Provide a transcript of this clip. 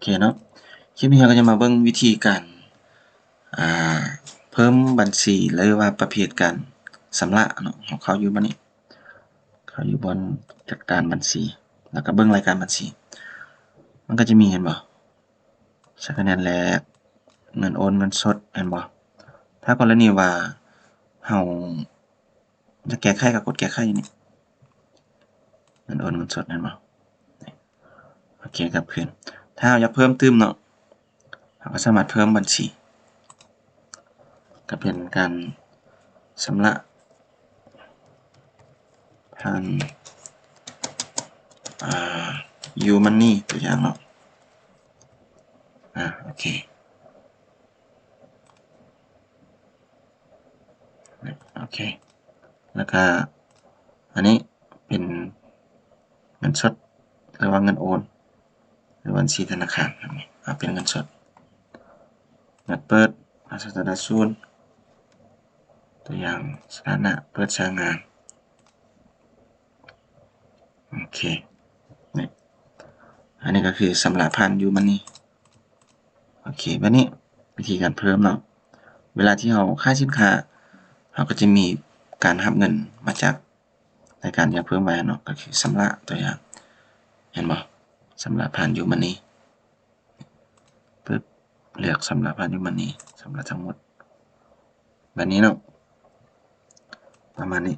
เคเนาะคลิปนี้เราก็จะมาเบิ่งวิธีการอ่าเพิ่มบัญชีหรือว่าประเภทการชำระเนาะของเขาอยู่บัดนี้เขาอยู่บนจัดการบัญชีแล้วก็เบิ่งรายการบัญชีมันก็จะมีเห็นบ่ใช้คะแนนแรกเงินโอนเงินสดเห็นบ่ถ้ากรณีว่าเราจะแก้ไขก็กดแก้ไขอยู่นี่เงินโอนเงินสดเห็นบ่โอเคกลับคืนถ้าเราอยากเพิ่มเติมเนาะเราก็สามารถเพิ่มบัญชีก็เป็นการชำระทางUmoney ตัวอย่างเนาะโอเคแล้วก็อันนี้เป็นเงินสดหรือว่าเงินโอนหรือบัญชีธนาคารแบบนี้เป็นเงินสดนัดเปิดสถานะศูนย์ตัวอย่างสถานะเปิดใช้งานโอเคนี่อันนี้ก็คือสำหรับผ่าน Umoney โอเคบัดนี้วิธีการเพิ่มเนาะเวลาที่เราค่าสินค้าเราก็จะมีการรับเงินมาจากรายการที่เราเพิ่มไว้เนาะก็คือชำระตัวอย่างเห็นบ่ชำระผ่าน Umoney ปึ๊บเลือกชำระผ่าน Umoney ชำระทั้งหมดแบบนี้เนาะประมาณนี้